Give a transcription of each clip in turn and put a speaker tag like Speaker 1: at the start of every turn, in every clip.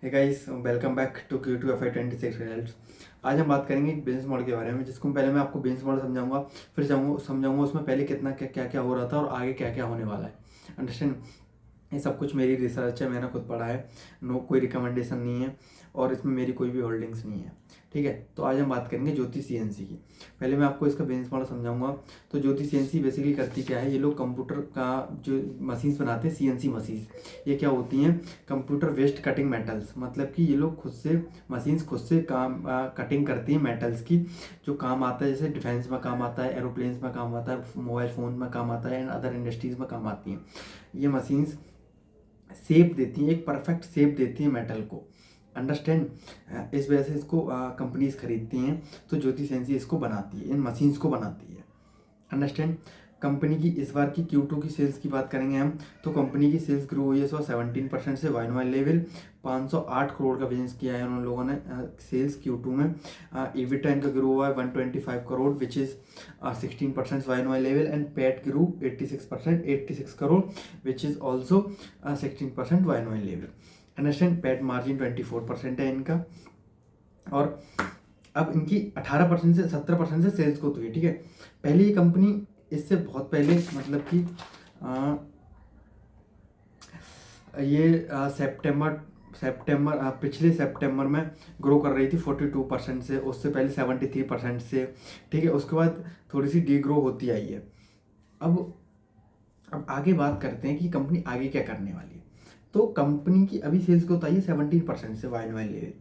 Speaker 1: Hey guys, welcome back to Q2 FY 26 results. आज हम बात करेंगे एक बिजनेस मॉडल के बारे में, जिसको पहले मैं आपको बिजनेस मॉडल समझाऊंगा, फिर समझाऊंगा उसमें पहले कितना क्या क्या क्या हो रहा था और आगे क्या क्या होने वाला है। अंडरस्टैंड। ये सब कुछ मेरी रिसर्च है, मैंने खुद पढ़ा है। नो, कोई रिकमेंडेशन नहीं है और इसमें मेरी कोई भी होल्डिंग्स नहीं है। ठीक है, तो आज हम बात करेंगे ज्योति सीएनसी की। पहले मैं आपको इसका बिजनेस मॉडल समझाऊंगा। तो ज्योति सीएनसी बेसिकली करती क्या है, ये लोग कंप्यूटर का जो मशीन्स बनाते हैं, सीएनसी मशीन, ये क्या होती हैं, कंप्यूटर वेस्ट कटिंग मेटल्स। मतलब कि ये लोग खुद से मशीन्स खुद से काम कटिंग करती हैं मेटल्स की, जो काम आता है, जैसे डिफेंस में काम आता है, एरोप्लेन्स में काम आता है, मोबाइल फ़ोन में काम आता है एंड अदर इंडस्ट्रीज़ में काम आती हैं। ये मशीन्स शेप देती हैं, एक परफेक्ट शेप देती हैं मेटल को। अंडरस्टैंड। इस वजह से इसको कंपनीज खरीदती हैं। तो ज्योति सेंसी इसको बनाती है, इन मशीन्स को बनाती है। अंडरस्टैंड। कंपनी की इस बार की Q2 की सेल्स की बात करेंगे हम, तो कंपनी की सेल्स ग्रो हुई है 17% से वाई लेवल। 508 करोड़ का बिजनेस किया है उन लोगों ने सेल्स Q2 में। EBITDA इनका ग्रो हुआ है 125 crore which is 16% Y level and PAT grow 86 crore which is also 16% Y level. Understand. PAT margin 24% है इनका। और अब इनकी 18% से 17% से सेल्स ग्रोथ हुई है। ठीक है, पहले ये कंपनी इससे बहुत पहले, मतलब कि ये पिछले सितंबर में ग्रो कर रही थी 42% से, उससे पहले 73% से। ठीक है, उसके बाद थोड़ी सी डी ग्रो होती आई है। अब आगे बात करते हैं कि कंपनी आगे क्या करने वाली है। तो कंपनी की अभी सेल्स ग्रोथ आई है 17% से वाई लेवल।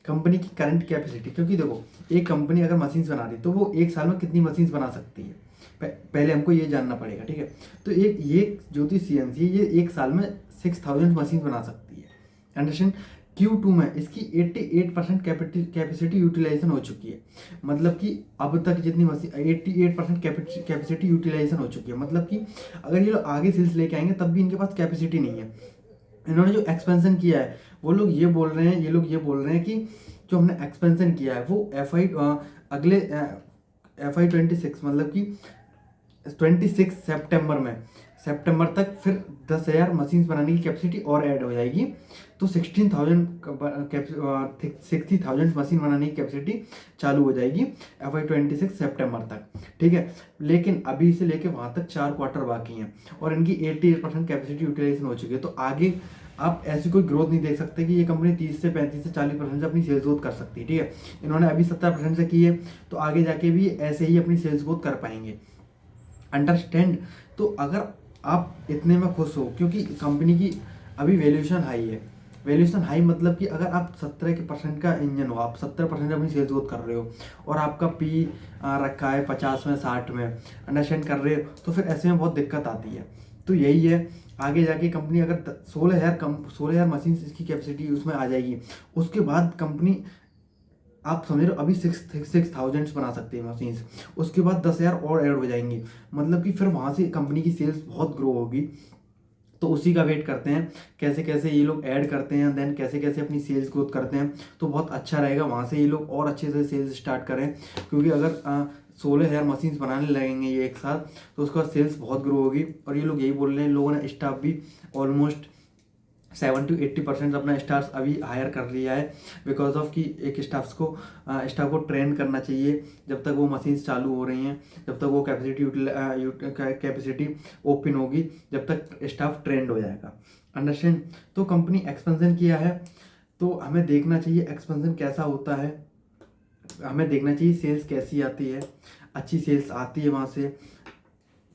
Speaker 1: कंपनी की करंट कैपेसिटी, क्योंकि देखो, एक कंपनी अगर मशीन्स बना रही तो वो एक साल में कितनी मशीन्स बना सकती है, पहले हमको ये जानना पड़ेगा। ठीक है, तो एक ये ज्योति सीएनसी ये एक साल में 6000 मशीन बना सकती है। अंडरस्टैंड। Q2 में इसकी 88% कैपेसिटी यूटिलाइजेशन हो चुकी है। मतलब कि अब तक जितनी मशीन 88% कैपेसिटी यूटिलाइजेशन हो चुकी है। मतलब कि अगर ये लोग आगे सेल्स लेके आएंगे तब भी इनके पास कैपेसिटी नहीं है। इन्होंने जो एक्सपेंशन किया है, वो लोग ये बोल रहे हैं, ये लोग ये बोल रहे हैं कि जो हमने एक्सपेंशन किया है वो अगले FY 26, मतलब कि 26 सितंबर तक फिर 10,000 मशीन्स बनाने की कैपेसिटी और ऐड हो जाएगी। तो 60,000 मशीन बनाने की कैपेसिटी चालू हो जाएगी FY 26 सितंबर तक। ठीक है, लेकिन अभी से लेके वहाँ तक 4 क्वार्टर बाकी हैं और इनकी 88% कैपेसिटी यूटिलाइजेशन हो चुकी है। तो आगे आप ऐसी कोई ग्रोथ नहीं देख सकते कि ये कंपनी 30 से 35 से 40% से अपनी सेल्स ग्रोथ कर सकती है। ठीक है, इन्होंने अभी 70% से की है, तो आगे जाके भी ऐसे ही अपनी सेल्स ग्रोथ कर पाएंगे। अंडरस्टैंड। तो अगर आप इतने में खुश हो, क्योंकि कंपनी की अभी वैल्यूएशन हाई है। वैल्यूएशन हाई मतलब कि अगर आप 70% का इंजन हो, आप 70% अपनी सेल्स ग्रोथ कर रहे हो और आपका पी रखा है 50 में 60 में, अंडरस्टैंड कर रहे हो, तो फिर ऐसे में बहुत दिक्कत आती है। तो यही है, आगे जाके कंपनी अगर 16,000 मशीन इसकी कैपेसिटी उसमें आ जाएगी, उसके बाद कंपनी, आप समझ रहे हो, अभी 6,000 बना सकते हैं मशीन्स, उसके बाद 10,000 और ऐड हो जाएंगी। मतलब कि फिर वहाँ से कंपनी की सेल्स बहुत ग्रो होगी। तो उसी का वेट करते हैं कैसे कैसे ये लोग ऐड करते हैं, देन कैसे कैसे अपनी सेल्स ग्रोथ करते हैं। तो बहुत अच्छा रहेगा, वहाँ से ये लोग और अच्छे से सेल्स स्टार्ट करें, क्योंकि अगर 16,000 मशीन्स बनाने लगेंगे ये एक साथ, तो उसके बाद सेल्स बहुत ग्रो होगी। और ये लोग यही बोल रहे हैं, लोगों ने स्टाफ भी ऑलमोस्ट 70 to 80% अपना स्टाफ अभी हायर कर लिया है, बिकॉज ऑफ कि एक स्टाफ को ट्रेन करना चाहिए जब तक वो मशीन्स चालू हो रही हैं, जब तक वो कैपेसिटी ओपन होगी, जब तक स्टाफ ट्रेंड हो जाएगा। अंडरस्टैंड। तो कंपनी एक्सपेंशन किया है, तो हमें देखना चाहिए एक्सपेंशन कैसा होता है, हमें देखना चाहिए सेल्स कैसी आती है। अच्छी सेल्स आती है वहाँ से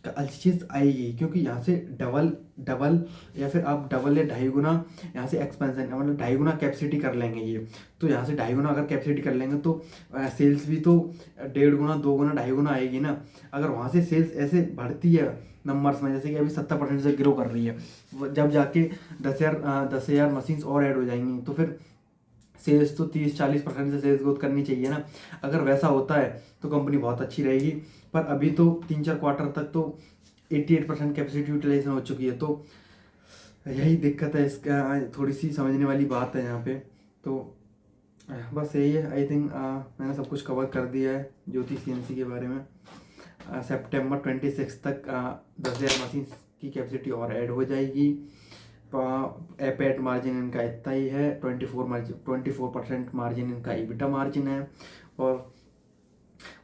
Speaker 1: अच्छी चीज़ आएगी, क्योंकि यहाँ से डबल या फिर आप डबल या 2.5 गुना यहाँ से एक्सपेंशन, मतलब 2.5 गुना कैपेसिटी कर लेंगे ये। तो यहाँ से 2.5 गुना अगर कैपेसिटी कर लेंगे तो सेल्स भी तो 1.5 गुना 2 गुना 2.5 गुना आएगी ना। अगर वहाँ से सेल्स ऐसे बढ़ती है नंबर्स में, जैसे कि अभी 70% से ग्रो कर रही है, जब जाके 10,000 मशीन्स और ऐड हो जाएंगी, तो फिर सेल्स तो 30-40% से सेल्स ग्रोथ करनी चाहिए ना। अगर वैसा होता है तो कंपनी बहुत अच्छी रहेगी। पर अभी तो 3-4 क्वार्टर तक तो 88% कैपेसिटी यूटिलाइजेशन हो चुकी है। तो यही दिक्कत है, इसका थोड़ी सी समझने वाली बात है यहाँ पे। तो बस यही है, आई थिंक मैंने सब कुछ कवर कर दिया है ज्योति सीएनसी के बारे में। सितंबर 26 तक 10,000 मशीन की कैपेसिटी और ऐड हो जाएगी। पैट मार्जिन इनका इतना ही है, 24% मार्जिन इनका EBITDA मार्जिन है।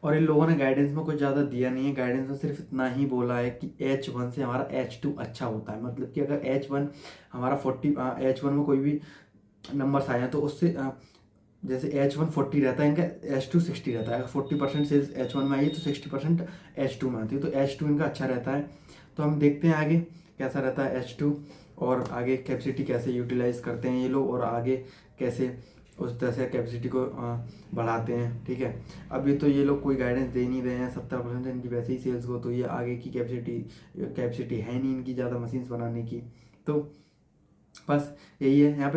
Speaker 1: और इन लोगों ने गाइडेंस में कुछ ज़्यादा दिया नहीं है, गाइडेंस में सिर्फ इतना ही बोला है कि H1 से हमारा H2 अच्छा होता है। मतलब कि अगर H1 हमारा 40, H1 में कोई भी नंबर्स आए हैं तो उससे जैसे H1 40 रहता है, इनका H2 60 रहता है। अगर 40% सेल्स H1 में आई है तो 60% H2 में आती है, तो H2 इनका अच्छा रहता है। तो हम देखते हैं आगे कैसा रहता है H2, और आगे कैपेसिटी कैसे यूटिलाइज करते हैं ये लोग, और आगे कैसे उस तरह से कैपेसिटी को बढ़ाते हैं। ठीक है, अभी तो ये लोग कोई गाइडेंस दे नहीं रहे हैं, 70% इनकी वैसे ही सेल्स हो, तो ये आगे की कैपेसिटी है नहीं इनकी ज़्यादा मशीन्स बनाने की। तो बस यही है यहाँ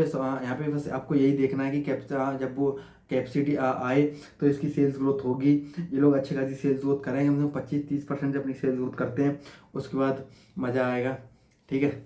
Speaker 1: पे बस आपको यही देखना है कि जब वो कैपेसिटी आए तो इसकी सेल्स ग्रोथ होगी। ये लोग अच्छी खासी सेल्स ग्रोथ करेंगे, हम 25-30% अपनी सेल्स ग्रोथ करते हैं, उसके बाद मज़ा आएगा। ठीक है।